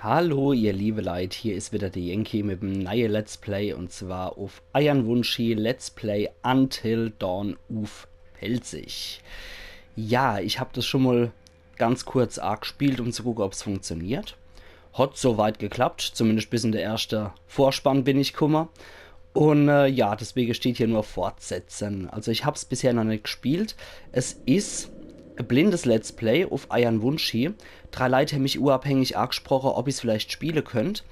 Hallo, ihr liebe Leid, hier ist wieder der Yankee mit dem neuen Let's Play und zwar auf Iron Wunshi Let's Play Until Dawn of Pelzig. Ja, ich habe das schon mal ganz kurz gespielt, um zu gucken, ob es funktioniert. Hat soweit geklappt, zumindest bis in der erste Vorspann bin ich gekommen. Und ja, deswegen steht hier nur Fortsetzen. Also ich habe es bisher noch nicht gespielt. Es ist ein blindes Let's Play auf Iron Wunshi. Drei Leute haben mich unabhängig angesprochen, ob ich es vielleicht spielen könnt.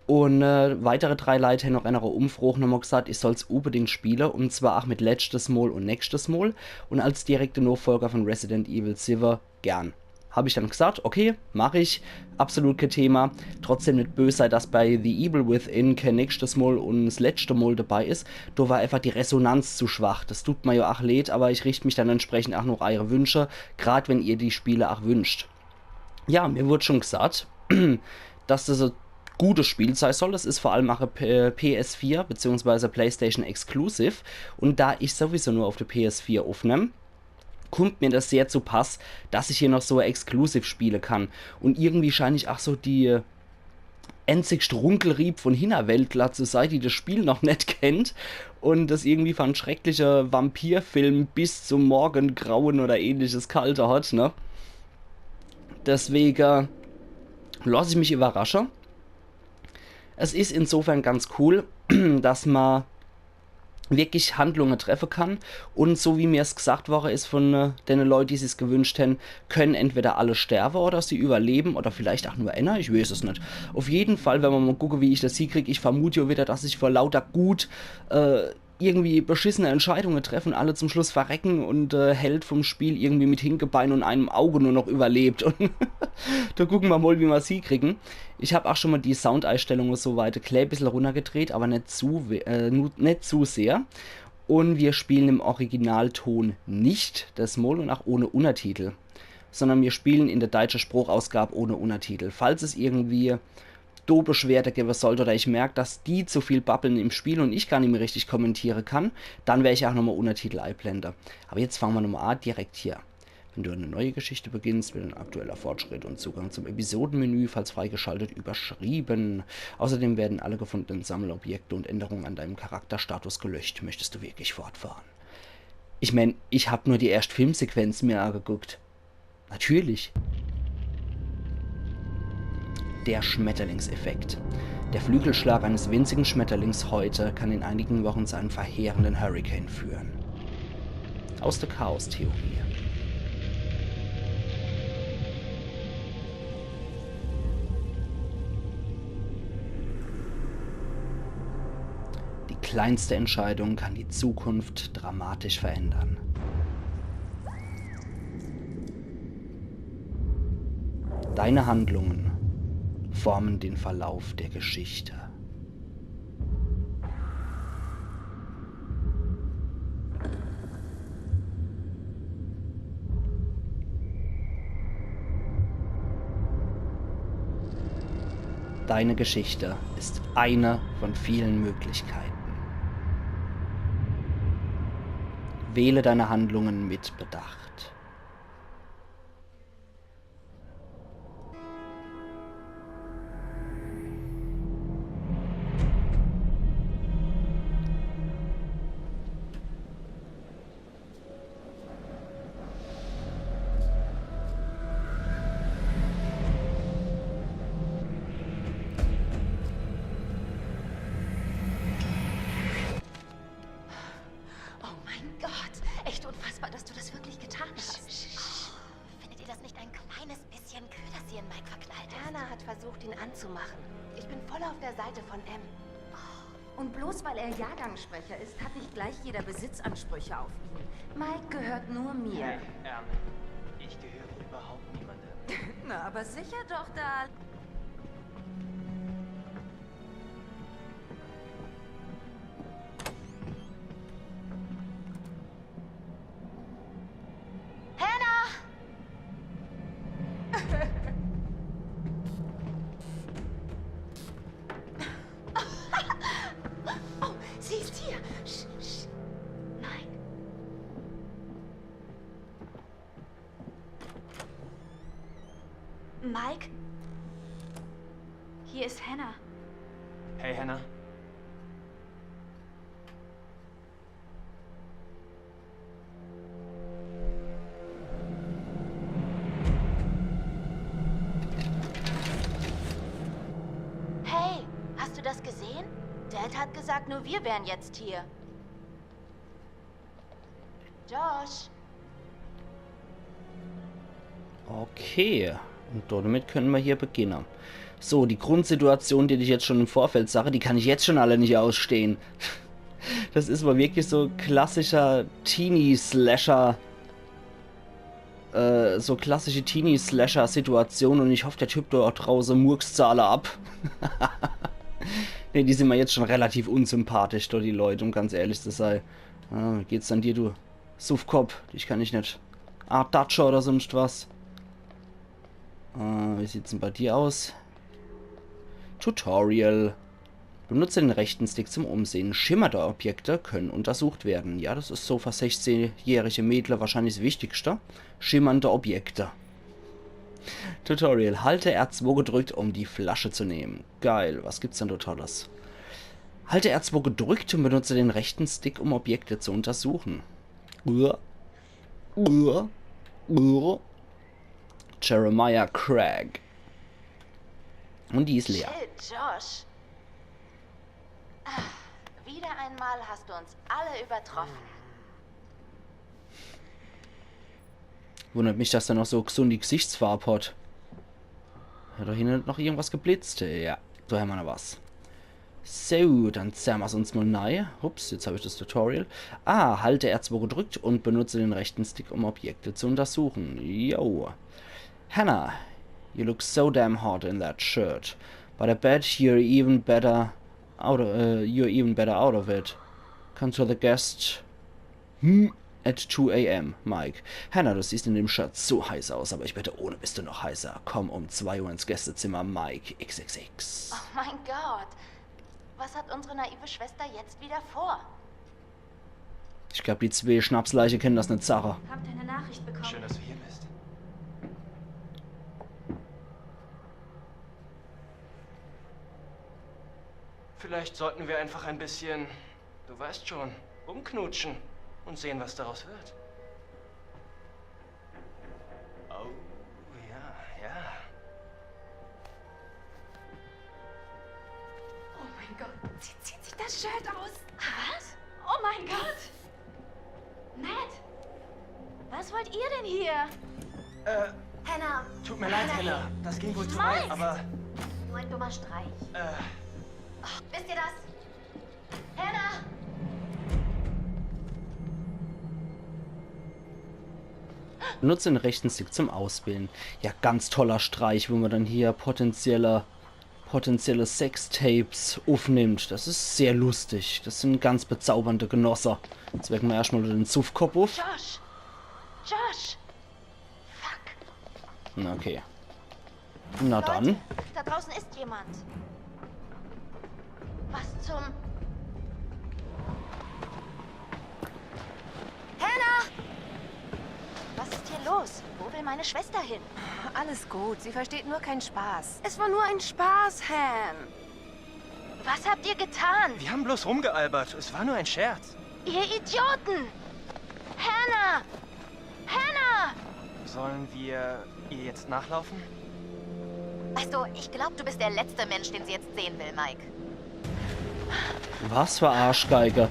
Und weitere drei Leute haben noch in einer Umfrage nochmal gesagt, ich soll es unbedingt spielen. Und zwar auch mit letztes Mal und nächstes Mal. Und als direkte Nachfolger von Resident Evil 7 gern. Habe ich dann gesagt, okay, mache ich, absolut kein Thema. Trotzdem nicht böse sei, dass bei The Evil Within kein nächstes Mal und das letzte Mal dabei ist. Da war einfach die Resonanz zu schwach. Das tut mir ja auch leid, aber ich richte mich dann entsprechend auch noch eure Wünsche, gerade wenn ihr die Spiele auch wünscht. Ja, mir wurde schon gesagt, dass das ein gutes Spiel sein soll. Das ist vor allem auch ein PS4 bzw. PlayStation Exclusive. Und da ich sowieso nur auf der PS4 aufnehme, kommt mir das sehr zu Pass, dass ich hier noch so exklusiv spielen kann. Und irgendwie scheine ich auch so die einzigste Runkelrieb von Hinterwäldler zu sein, die das Spiel noch nicht kennt und das irgendwie von schrecklicher Vampirfilm bis zum Morgengrauen oder ähnliches Kalte hat, ne? Deswegen lasse ich mich überraschen. Es ist insofern ganz cool, dass man wirklich Handlungen treffen kann und so wie mir es gesagt worden ist von den Leuten, die es gewünscht haben, können entweder alle sterben oder sie überleben oder vielleicht auch nur einer, ich weiß es nicht. Auf jeden Fall, wenn man mal gucke, wie ich das hinkriege, ich vermute ja wieder, dass ich vor lauter gut irgendwie beschissene Entscheidungen treffen, alle zum Schluss verrecken und Held vom Spiel irgendwie mit Hinkebein und einem Auge nur noch überlebt. Und da gucken wir mal, wie wir es hinkriegen. Ich habe auch schon mal die Soundeinstellungen so weit ein bisschen runtergedreht, aber nicht zu sehr. Und wir spielen im Originalton nicht das Mal und auch ohne Untertitel, sondern wir spielen in der deutschen Spruchausgabe ohne Untertitel. Falls es irgendwie Beschwerde geben sollte oder ich merke, dass die zu viel babbeln im Spiel und ich gar nicht mehr richtig kommentieren kann, dann werde ich auch nochmal Untertitel einblenden. Aber jetzt fangen wir nochmal an, direkt hier. Wenn du eine neue Geschichte beginnst, wird ein aktueller Fortschritt und Zugang zum Episodenmenü, falls freigeschaltet, überschrieben. Außerdem werden alle gefundenen Sammelobjekte und Änderungen an deinem Charakterstatus gelöscht. Möchtest du wirklich fortfahren? Ich meine, ich habe nur die erste Filmsequenz mir angeguckt. Natürlich. Der Schmetterlingseffekt. Der Flügelschlag eines winzigen Schmetterlings heute kann in einigen Wochen zu einem verheerenden Hurricane führen. Aus der Chaos-Theorie. Die kleinste Entscheidung kann die Zukunft dramatisch verändern. Deine Handlungen formen den Verlauf der Geschichte. Deine Geschichte ist eine von vielen Möglichkeiten. Wähle deine Handlungen mit Bedacht. Oh mein Gott, echt unfassbar, dass du das wirklich getan hast. Findet ihr das nicht ein kleines bisschen kühl, dass sie in Mike verknallt ist? Anna hat versucht, ihn anzumachen. Ich bin voll auf der Seite von M. Und bloß weil er Jahrgangssprecher ist, hat nicht gleich jeder Besitzansprüche auf ihn. Mike gehört nur mir. Hey, ich gehöre überhaupt niemandem. Na, aber sicher doch da. Hannah! Oh, sie ist hier. Nein. Mike? Hier ist Hannah. Hey, Hannah. Hey, hast du das gesehen? Dad hat gesagt, nur wir wären jetzt hier. Josh. Okay, und damit können wir hier beginnen. So, die Grundsituation, die ich jetzt schon im Vorfeld sage, die kann ich jetzt schon alle nicht ausstehen. Das ist mal wirklich so klassischer Teenie-Slasher. So klassische Teenie-Slasher-Situation und ich hoffe, der Typ dort draußen murkst alle ab. Ne, die sind mir jetzt schon relativ unsympathisch, dort die Leute, um ganz ehrlich zu sein. Ah, geht's an dir, du Suffkopf? Dich kann ich nicht. Datscher oder sonst was. Wie sieht's denn bei dir aus? Tutorial. Benutze den rechten Stick zum Umsehen. Schimmernde Objekte können untersucht werden. Ja, das ist so für 16-jährige Mädler wahrscheinlich das Wichtigste. Schimmernde Objekte. Tutorial. Halte R2 gedrückt, um die Flasche zu nehmen. Geil. Was gibt's denn Tolles? Halte R2 gedrückt und benutze den rechten Stick, um Objekte zu untersuchen. Jeremiah Craig. Und die ist leer. Shit, Josh. Wieder einmal hast du uns alle übertroffen. Wundert mich, dass er noch so gesund die Gesichtsfarbe hat. Hat da hinten noch irgendwas geblitzt? Ja, da haben wir noch was. So, dann zerren wir es uns mal nahe. Ups, jetzt habe ich das Tutorial. Halte R2 gedrückt und benutze den rechten Stick, um Objekte zu untersuchen. Yo. Hannah, you look so damn hot in that shirt. But I bet you're even better out of it. Come to the guest at 2 a.m., Mike. Hannah, du siehst in dem Shirt so heiß aus, aber ich wette, ohne bist du noch heißer. Komm um 2 Uhr ins Gästezimmer, Mike XXX. Oh mein Gott. Was hat unsere naive Schwester jetzt wieder vor? Ich glaube, die zwei Schnapsleiche kennen das nicht, Sache. Habt ihr eine Nachricht bekommen? Schön, dass du hier bist. Vielleicht sollten wir einfach ein bisschen, du weißt schon, rumknutschen und sehen, was daraus wird. Oh, ja. Oh mein Gott. Sie zieht sich das Shirt aus. Was? Oh mein Gott. Ned. Was wollt ihr denn hier? Hannah. Tut mir leid, Hannah. Das ging wohl zu weit, aber, Nur ein dummer Streich. Wisst ihr das? Hannah! Benutze den rechten Stick zum Auswählen. Ja, ganz toller Streich, wo man dann hier potenzielle Sextapes aufnimmt. Das ist sehr lustig. Das sind ganz bezaubernde Genosse. Jetzt wecken wir erstmal den Suffkopf auf. Josh! Fuck. Na, okay. Na dann. Leute, da draußen ist jemand. Was zum... Hannah! Was ist hier los? Wo will meine Schwester hin? Alles gut, sie versteht nur keinen Spaß. Es war nur ein Spaß, Han. Was habt ihr getan? wir haben bloß rumgealbert. Es war nur ein Scherz. Ihr Idioten! Hannah! Hannah! Sollen wir ihr jetzt nachlaufen? Weißt du, ich glaube, du bist der letzte Mensch, den sie jetzt sehen will, Mike. Was für Arschgeiger.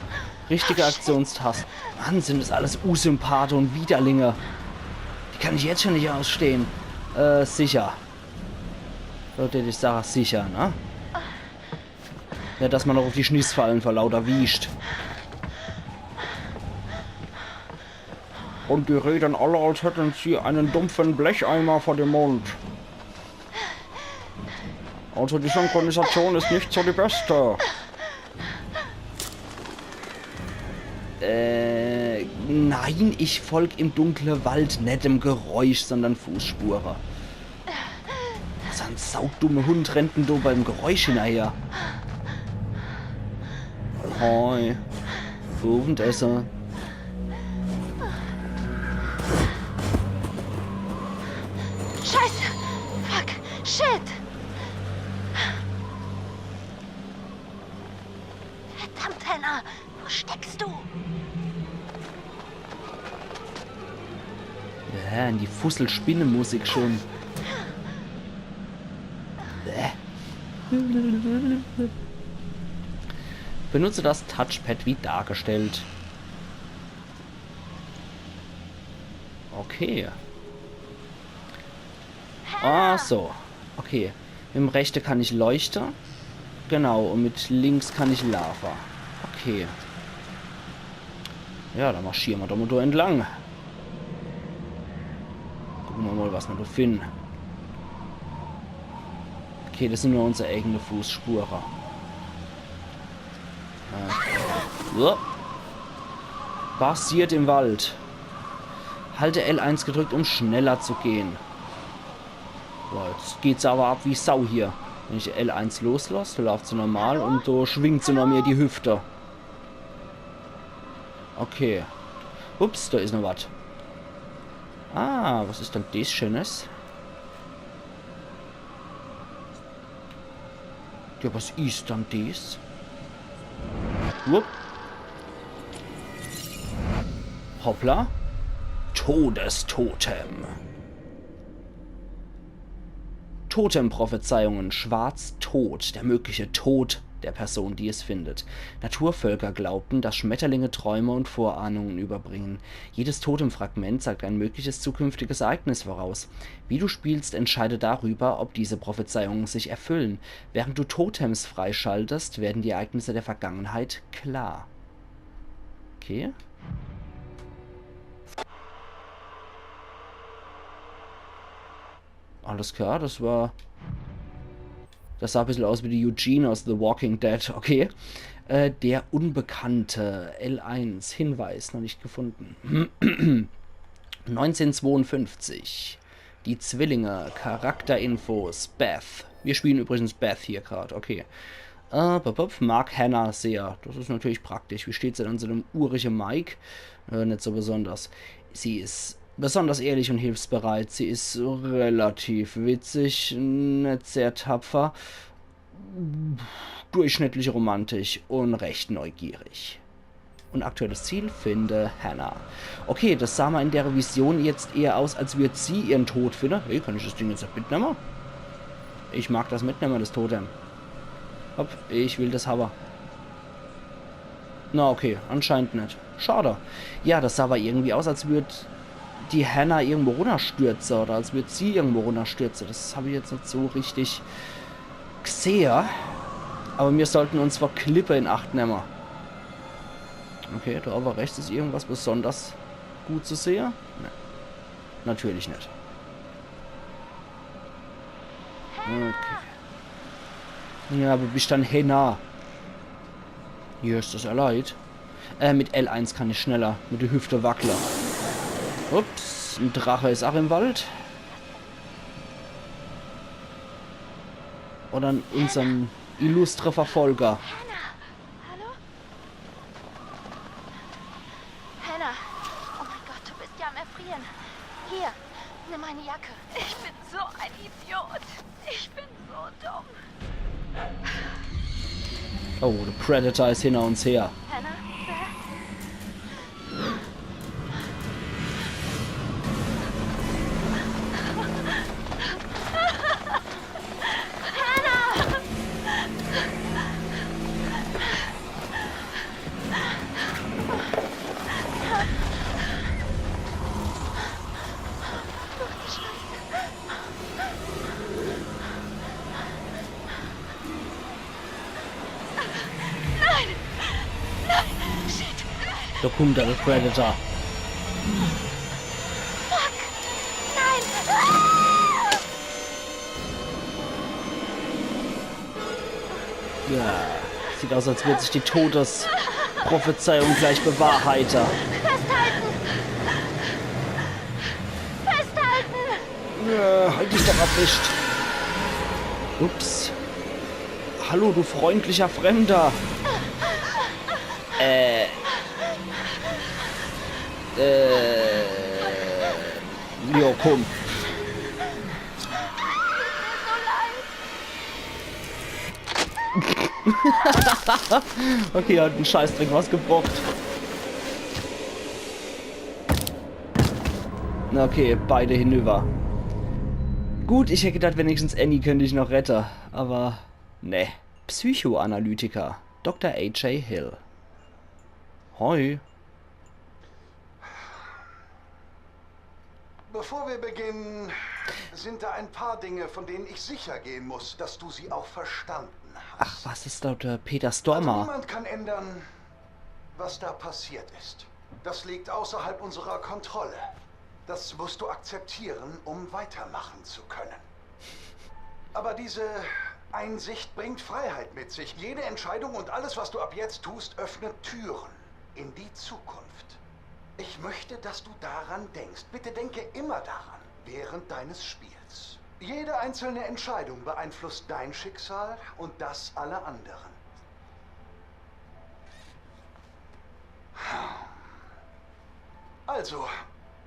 Richtiger Aktionstask. Mann, sind das alles Usympathe und Widerlinge. Die kann ich jetzt schon nicht ausstehen. Sicher. Leute, ich sage sicher, ne? Ja, dass man noch auf die Schnies fallen vor lauter Wiescht. Und die reden alle, als hätten sie einen dumpfen Blecheimer vor dem Mund. Also die Synchronisation ist nicht so die beste. Nein, ich folg im dunklen Wald nicht dem Geräusch, sondern Fußspuren. So ein saudummer Hund rennt denn da beim Geräusch hinterher. Hoi. Abendessen. Scheiße! Fuck! Shit! Hannah, wo steckst du? Ja, die Fusselspinne-Musik schon. Benutze das Touchpad wie dargestellt. Okay. Ah, so. Okay. Mit dem rechten kann ich Leuchter. Genau, und mit links kann ich Lava. Okay. Ja, dann marschieren wir doch mal da entlang. Gucken wir mal, was wir da finden. Okay, das sind nur unsere eigenen Fußspuren. Basiert im Wald. Halte L1 gedrückt, um schneller zu gehen. Boah, jetzt geht's aber ab wie Sau hier. Wenn ich L1 loslasse, läuft sie normal und so schwingt sie noch mehr die Hüfte. Okay. Ups, da ist noch was. Ah, was ist denn das Schönes? Ja, was ist dann das? Wupp. Hoppla. Todestotem. Totemprophezeiungen. Schwarz-Tod. Der mögliche Tod der Person, die es findet. Naturvölker glaubten, dass Schmetterlinge Träume und Vorahnungen überbringen. Jedes Totemfragment sagt ein mögliches zukünftiges Ereignis voraus. Wie du spielst, entscheide darüber, ob diese Prophezeiungen sich erfüllen. Während du Totems freischaltest, werden die Ereignisse der Vergangenheit klar. Okay. Alles klar, das sah ein bisschen aus wie die Eugene aus The Walking Dead. Okay. Der Unbekannte. L1. Hinweis. Noch nicht gefunden. 1952. Die Zwillinge. Charakterinfos. Beth. Wir spielen übrigens Beth hier gerade. Okay. Mark Hannah sehr. Das ist natürlich praktisch. Wie steht sie dann so einem urigen Mike? Nicht so besonders. Sie ist besonders ehrlich und hilfsbereit. Sie ist relativ witzig, nicht sehr tapfer, durchschnittlich romantisch und recht neugierig. Und aktuelles Ziel, finde Hannah. Okay, das sah mal in der Vision jetzt eher aus, als würde sie ihren Tod finden. Hey, kann ich das Ding jetzt mitnehmen? Ich mag das mitnehmen, das Totem. Hopp, ich will das haben. Na okay, anscheinend nicht. Schade. Ja, das sah aber irgendwie aus, als würde die Hannah irgendwo runterstürzen oder als würde sie irgendwo runterstürzen. Das habe ich jetzt nicht so richtig gesehen. Aber wir sollten uns vor Klippe in Acht nehmen. Okay, da aber rechts ist irgendwas besonders gut zu sehen. Nee, natürlich nicht. Okay. Ja, aber bist dann Hannah. Hier ist das erleid. Mit L1 kann ich schneller mit der Hüfte wackeln. Ups, ein Drache ist auch im Wald. Oder an unserem illustre Verfolger. Hannah, hallo? Hannah, oh mein Gott, du bist ja am Erfrieren. Hier, nimm meine Jacke. Ich bin so ein Idiot. Ich bin so dumm. Oh, der Predator ist hinter uns her. Hannah? Da kommt der Predator. Fuck! Nein! Ja, sieht aus, als würde sich die Todesprophezeiung gleich bewahrheiten. Festhalten! Festhalten! Ja, halt dich doch erwischt. Ups. Hallo, du freundlicher Fremder. Jo, komm. Okay, hat einen Scheißdreck was gebrockt. Na okay, beide hinüber. Gut, ich hätte gedacht, wenigstens Annie könnte ich noch retten. Aber, ne. Psychoanalytiker. Dr. A.J. Hill. Hoi. Bevor wir beginnen, sind da ein paar Dinge, von denen ich sicher gehen muss, dass du sie auch verstanden hast. Ach, was ist Dr. Peter Also Stormer? niemand kann ändern, was da passiert ist. Das liegt außerhalb unserer Kontrolle. Das musst du akzeptieren, um weitermachen zu können. Aber diese Einsicht bringt Freiheit mit sich. Jede Entscheidung und alles, was du ab jetzt tust, öffnet Türen in die Zukunft. Ich möchte, dass du daran denkst. Bitte denke immer daran, während deines Spiels. Jede einzelne Entscheidung beeinflusst dein Schicksal und das aller anderen. Also,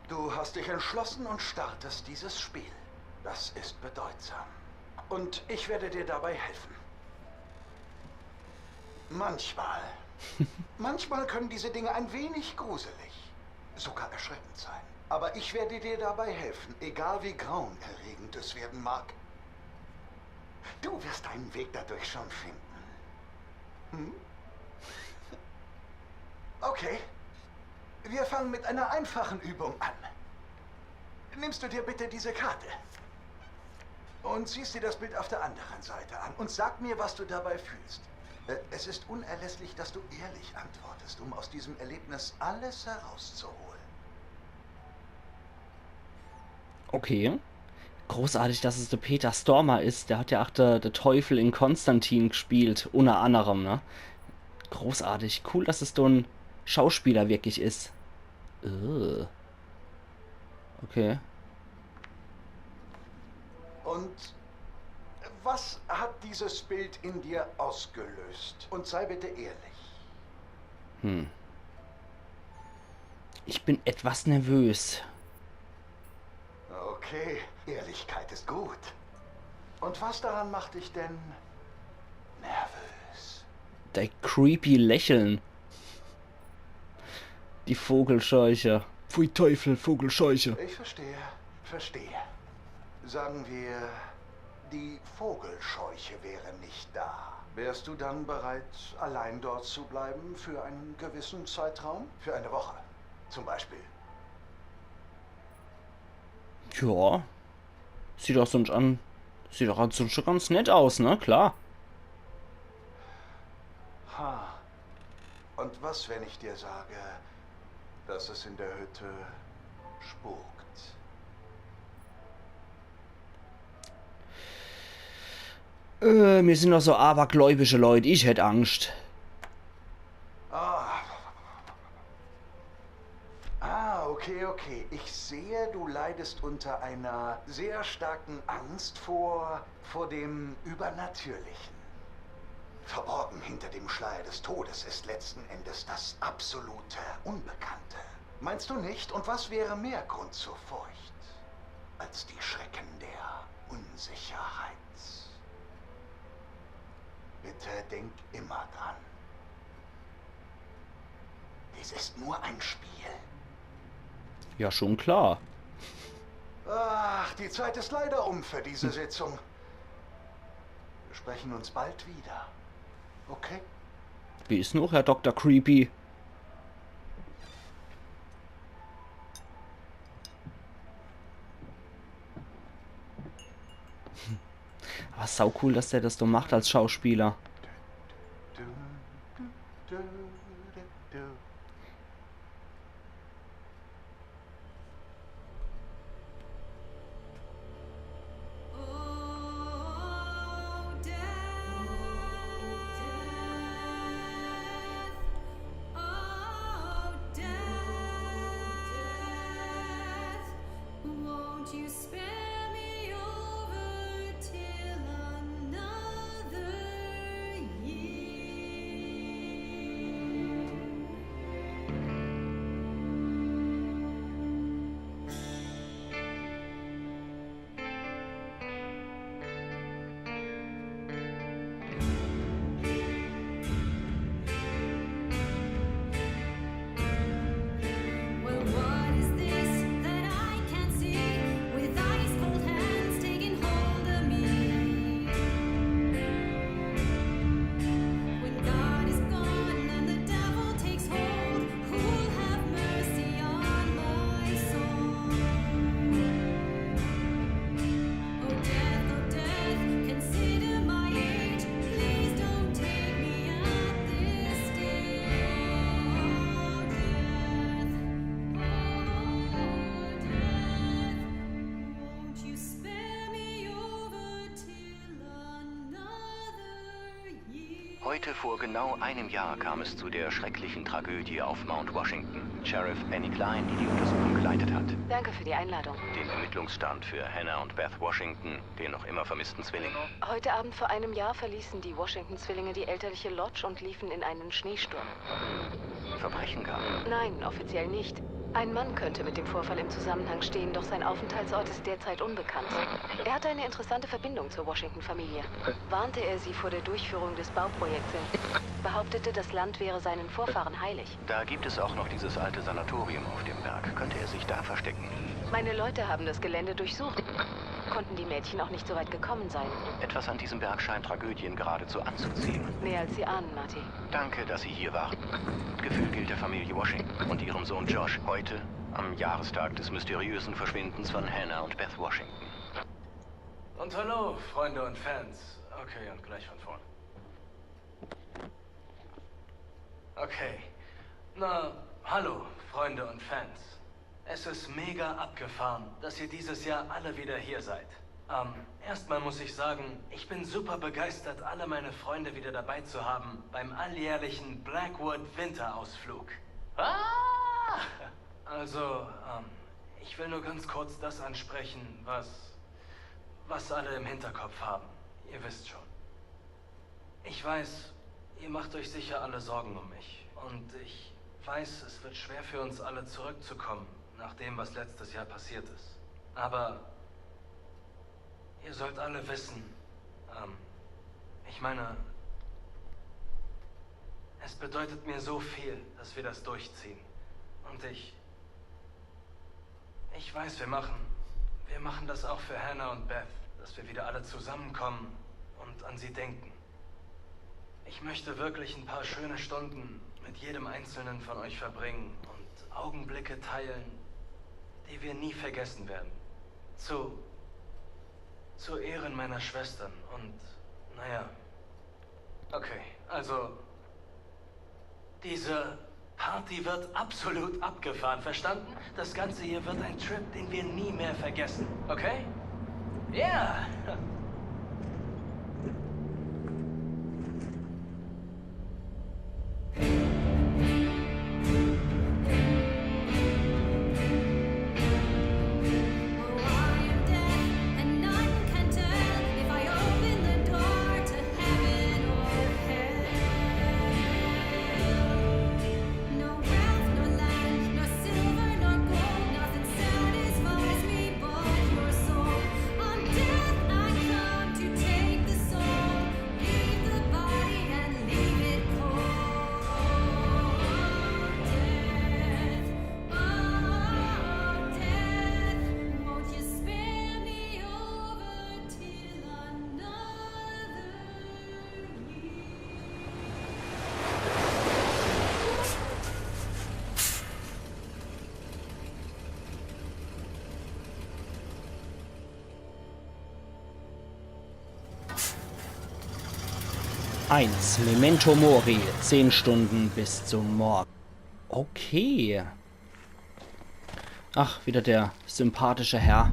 du hast dich entschlossen und startest dieses Spiel. Das ist bedeutsam. Und ich werde dir dabei helfen. Manchmal können diese Dinge ein wenig gruselig, sogar erschreckend sein. Aber ich werde dir dabei helfen, egal wie grauenerregend es werden mag. Du wirst deinen Weg dadurch schon finden. Hm? Okay. Wir fangen mit einer einfachen Übung an. Nimmst du dir bitte diese Karte und siehst dir das Bild auf der anderen Seite an und sag mir, was du dabei fühlst. Es ist unerlässlich, dass du ehrlich antwortest, um aus diesem Erlebnis alles herauszuholen. Okay. Großartig, dass es der Peter Stormer ist. Der hat ja auch der Teufel in Konstantin gespielt, unter anderem, ne? Großartig. Cool, dass es so ein Schauspieler wirklich ist. Okay. Und was hat dieses Bild in dir ausgelöst? Und sei bitte ehrlich. Ich bin etwas nervös. Okay, Ehrlichkeit ist gut. Und was daran macht dich denn nervös? Der creepy Lächeln. Die Vogelscheuche. Pfui Teufel, Vogelscheuche. Ich verstehe. Sagen wir, die Vogelscheuche wäre nicht da. Wärst du dann bereit, allein dort zu bleiben für einen gewissen Zeitraum? Für eine Woche, zum Beispiel. Ja. Sieht doch sonst an. Sieht doch sonst schon ganz nett aus, ne? Klar. Ha. Und was, wenn ich dir sage, dass es in der Hütte spukt? Wir sind doch so abergläubische Leute. Ich hätte Angst. Okay. Ich sehe, du leidest unter einer sehr starken Angst vor dem Übernatürlichen. Verborgen hinter dem Schleier des Todes ist letzten Endes das absolute Unbekannte. Meinst du nicht? Und was wäre mehr Grund zur Furcht als die Schrecken der Unsicherheit? Bitte denk immer dran. Dies ist nur ein Spiel. Ja, schon klar. Ach, die Zeit ist leider um für diese Sitzung. Wir sprechen uns bald wieder. Okay? Wie ist noch, Herr Dr. Creepy? Aber sau cool, dass der das so macht als Schauspieler. You spare me over till another Heute vor genau einem Jahr kam es zu der schrecklichen Tragödie auf Mount Washington. Sheriff Annie Klein, die die Untersuchung geleitet hat. Danke für die Einladung. Den Ermittlungsstand für Hannah und Beth Washington, den noch immer vermissten Zwilling. Heute Abend vor einem Jahr verließen die Washington-Zwillinge die elterliche Lodge und liefen in einen Schneesturm. Verbrechen gab. Nein, offiziell nicht. Ein Mann könnte mit dem Vorfall im Zusammenhang stehen, doch sein Aufenthaltsort ist derzeit unbekannt. Er hatte eine interessante Verbindung zur Washington-Familie. Warnte er sie vor der Durchführung des Bauprojekts, behauptete, das Land wäre seinen Vorfahren heilig. Da gibt es auch noch dieses alte Sanatorium auf dem Berg. Könnte er sich da verstecken? Meine Leute haben das Gelände durchsucht. Konnten die Mädchen auch nicht so weit gekommen sein. Etwas an diesem Berg scheint Tragödien geradezu anzuziehen. Mehr als Sie ahnen, Marty. Danke, dass Sie hier waren. Gefühl gilt der Familie Washington und ihrem Sohn Josh heute am Jahrestag des mysteriösen Verschwindens von Hannah und Beth Washington. Und hallo, Freunde und Fans. Okay, und gleich von vorn. Okay. Na, hallo, Freunde und Fans. Es ist mega abgefahren, dass ihr dieses Jahr alle wieder hier seid. Erstmal muss ich sagen, ich bin super begeistert, alle meine Freunde wieder dabei zu haben beim alljährlichen Blackwood Winterausflug. Ah! Also, ich will nur ganz kurz das ansprechen, was alle im Hinterkopf haben. Ihr wisst schon. Ich weiß, ihr macht euch sicher alle Sorgen um mich. Und ich weiß, es wird schwer für uns alle zurückzukommen, nach dem, was letztes Jahr passiert ist. Aber ihr sollt alle wissen, ich meine, es bedeutet mir so viel, dass wir das durchziehen. Und ich weiß, wir machen das auch für Hannah und Beth, dass wir wieder alle zusammenkommen und an sie denken. Ich möchte wirklich ein paar schöne Stunden mit jedem Einzelnen von euch verbringen und Augenblicke teilen, die wir nie vergessen werden. Zu Ehren meiner Schwestern und, naja. Okay, also, diese Party wird absolut abgefahren, verstanden? Das Ganze hier wird ein Trip, den wir nie mehr vergessen, okay? Ja! Yeah. Eins, Memento Mori, 10 Stunden bis zum Morgen. Okay. Ach, wieder der sympathische Herr.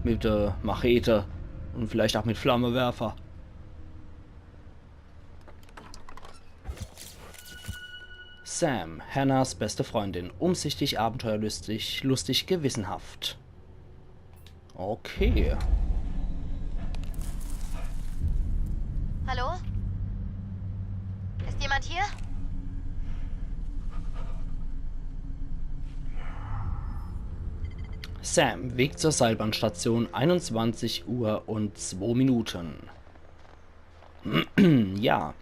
Mit Machete und vielleicht auch mit Flammewerfer. Sam, Hannahs beste Freundin. Umsichtig, abenteuerlustig, lustig, gewissenhaft. Okay. Hallo? Ist jemand hier? Sam, Weg zur Seilbahnstation, 21 Uhr und 2 Minuten. Ja.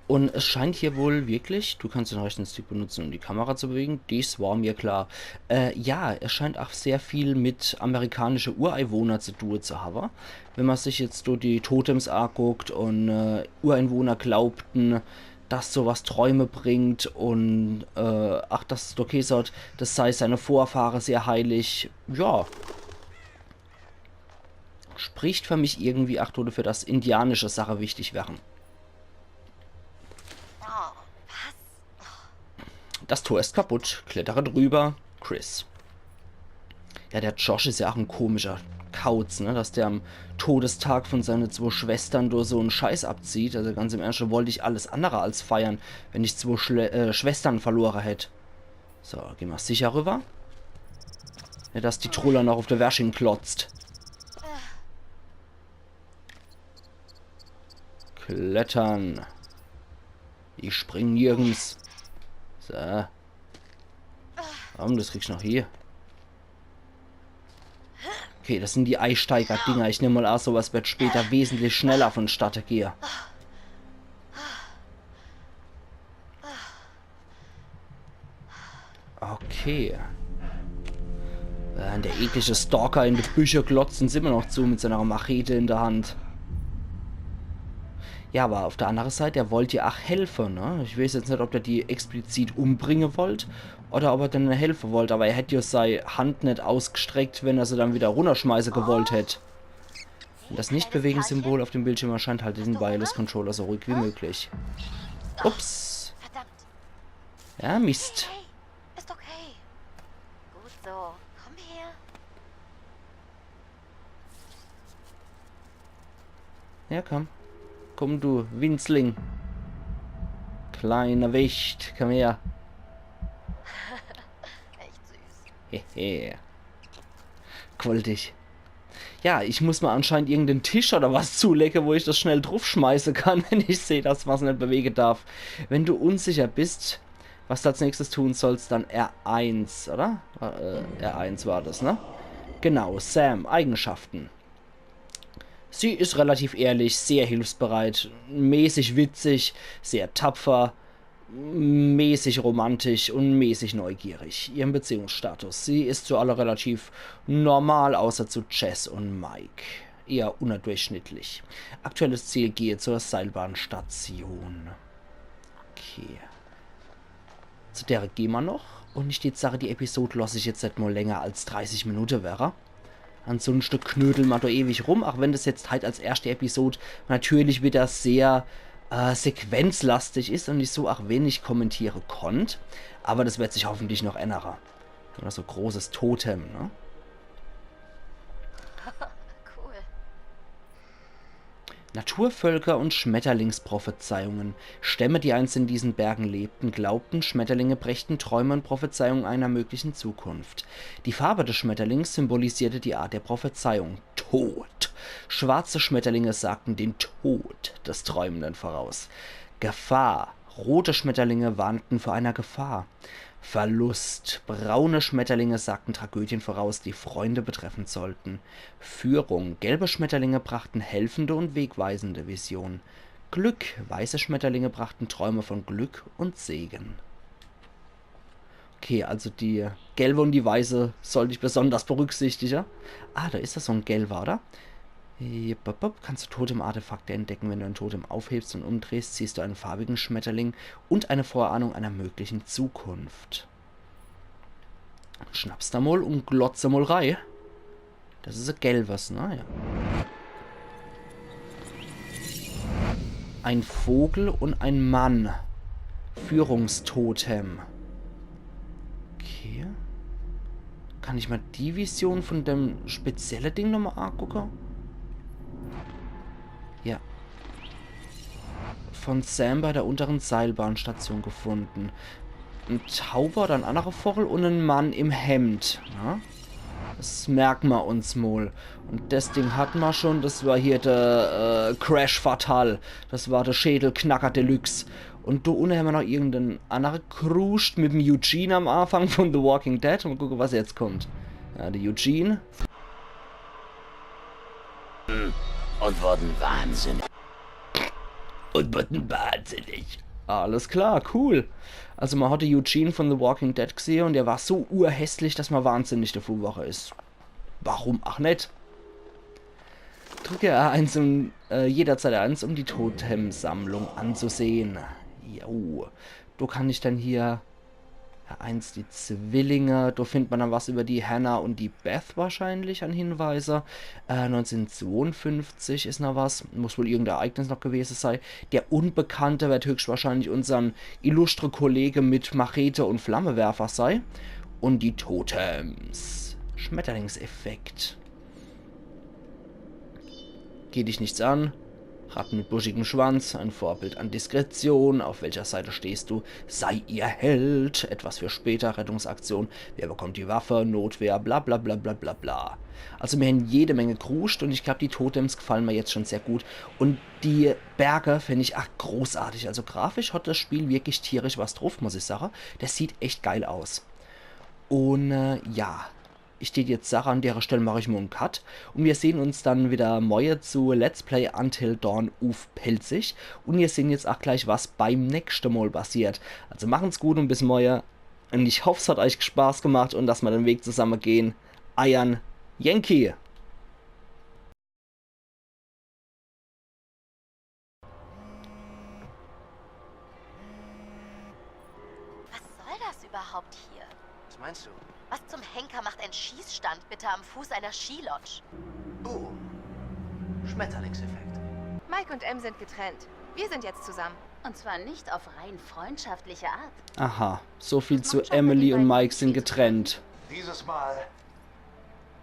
Und es scheint hier wohl wirklich, du kannst den rechten Stick benutzen, um die Kamera zu bewegen, dies war mir klar. Ja, es scheint auch sehr viel mit amerikanische Ureinwohner zu tun zu haben. Wenn man sich jetzt so die Totems anguckt und Ureinwohner glaubten, dass sowas Träume bringt und ach, das okay sagt, das sei seine Vorfahren sehr heilig. Ja. Spricht für mich irgendwie, ach, oder für das indianische Sache wichtig wären. Das Tor ist kaputt. Klettere drüber. Chris. Ja, der Josh ist ja auch ein komischer Kauz, ne? Dass der am Todestag von seinen 2 Schwestern durch so einen Scheiß abzieht. Also ganz im Ernst, wollte ich alles andere als feiern, wenn ich 2 Schwestern verloren hätte. So, gehen wir sicher rüber. Ja, dass die Troller noch auf der Wäsching klotzt. Klettern. Ich spring nirgends. So. Das kriegst du noch hier. Okay, das sind die Einsteiger-Dinger. Ich nehme mal an, sowas wird später wesentlich schneller vonstatten gehen. Okay. Der eklige Stalker in die Bücher glotzt uns immer noch zu mit seiner Machete in der Hand. Ja, aber auf der anderen Seite, er wollte ja auch helfen, ne? Ich weiß jetzt nicht, ob er die explizit umbringen wollte oder ob er dann helfen wollte, aber er hätte ja seine Hand nicht ausgestreckt, wenn er sie dann wieder runterschmeißen gewollt hätte. Und das Nicht-Bewegen-Symbol auf dem Bildschirm erscheint, halt den Wireless-Controller so ruhig wie möglich. Ups. Verdammt. Ja, Mist. Hey, ist okay. Gut so. Komm her. Ja, komm. Komm, du Winzling. Kleiner Wicht, komm her. Echt süß. Hehe. Qualtig. Ja, ich muss mal anscheinend irgendeinen Tisch oder was zulecken, wo ich das schnell drauf schmeißen kann, wenn ich sehe, dass was nicht bewegen darf. Wenn du unsicher bist, was du als nächstes tun sollst, dann R1, oder? R1 war das, ne? Genau, Sam, Eigenschaften. Sie ist relativ ehrlich, sehr hilfsbereit, mäßig witzig, sehr tapfer, mäßig romantisch und mäßig neugierig. Ihren Beziehungsstatus. Sie ist zu alle relativ normal, außer zu Jess und Mike. Eher unterdurchschnittlich. Aktuelles Ziel gehe zur Seilbahnstation. Okay. Zu der gehen wir noch. Und nicht die Sache, die Episode lasse ich jetzt nicht mal länger als 30 Minuten wäre. Ansonsten knödeln wir da ewig rum, auch wenn das jetzt halt als erste Episode natürlich wieder sehr sequenzlastig ist und ich so auch wenig kommentieren konnte. Aber das wird sich hoffentlich noch ändern. Oder so großes Totem, ne? Cool. Naturvölker und Schmetterlingsprophezeiungen. Stämme, die einst in diesen Bergen lebten, glaubten, Schmetterlinge brächten Träume und Prophezeiungen einer möglichen Zukunft. Die Farbe des Schmetterlings symbolisierte die Art der Prophezeiung. Tod. Schwarze Schmetterlinge sagten den Tod des Träumenden voraus. Gefahr. Rote Schmetterlinge warnten vor einer Gefahr. Verlust. Braune Schmetterlinge sagten Tragödien voraus, die Freunde betreffen sollten. Führung. Gelbe Schmetterlinge brachten helfende und wegweisende Visionen. Glück. Weiße Schmetterlinge brachten Träume von Glück und Segen. Okay, also die gelbe und die weiße sollte ich besonders berücksichtigen. Ah, da ist das so ein gelber, oder? Kannst du Totem-Artefakte entdecken. Wenn du ein Totem aufhebst und umdrehst, siehst du einen farbigen Schmetterling und eine Vorahnung einer möglichen Zukunft. Schnappst da mal und glotze mal rein. Das ist ein gelbes, ne? Ja. Ein Vogel und ein Mann. Führungstotem. Okay. Kann ich mal die Vision von dem speziellen Ding nochmal angucken? Ja. Von Sam bei der unteren Seilbahnstation gefunden. Ein Tauber oder ein anderer Vogel und ein Mann im Hemd. Ja? Das merken wir uns mal. Und das Ding hatten wir schon. Das war hier der Crash Fatal. Das war der Schädelknacker Deluxe. Und da unten haben wir noch irgendeinen anderen Kruscht mit dem Eugene am Anfang von The Walking Dead. Mal gucken, was jetzt kommt. Ja, der Eugene. Und wurden wahnsinnig. Alles klar, cool. Also man hatte Eugene von The Walking Dead gesehen und der war so urhässlich, dass man wahnsinnig davor Woche ist. Warum auch nicht? Drücke R1 um jederzeit R1, um die Totemsammlung anzusehen. Jo. Da kann ich dann hier R1 die Zwillinge. Da findet man dann was über die Hannah und die Beth wahrscheinlich an Hinweise. 1952 ist noch was. Muss wohl irgendein Ereignis noch gewesen sein. Der Unbekannte wird höchstwahrscheinlich unseren illustre Kollege mit Machete und Flammewerfer sein. Und die Totems. Schmetterlingseffekt. Geh dich nichts an. Ratten mit buschigem Schwanz, ein Vorbild an Diskretion. Auf welcher Seite stehst du? Sei ihr Held. Etwas für später, Rettungsaktion. Wer bekommt die Waffe? Notwehr, bla bla bla bla bla bla. Also mir haben jede Menge kruscht und ich glaube, die Totems gefallen mir jetzt schon sehr gut. Und die Berge finde ich großartig. Also grafisch hat das Spiel wirklich tierisch was drauf, muss ich sagen. Das sieht echt geil aus. Und ja, ich stehe jetzt Sache, an der Stelle mache ich mal einen Cut. Und wir sehen uns dann wieder morgen zu Let's Play Until Dawn auf Pelzig. Und wir sehen jetzt auch gleich, was beim nächsten Mal passiert. Also machen's gut und bis morgen. Und ich hoffe, es hat euch Spaß gemacht und dass wir den Weg zusammen gehen. Iron Yankee. Was soll das überhaupt hier? Was meinst du? Was zum Henker macht ein Schießstand bitte am Fuß einer Skilodge? Boom. Schmetterlingseffekt. Mike und Em sind getrennt. Wir sind jetzt zusammen. Und zwar nicht auf rein freundschaftliche Art. Aha, so viel zu Emily und Mike sind getrennt. Dieses Mal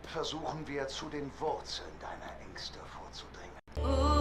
versuchen wir zu den Wurzeln deiner Ängste vorzudringen.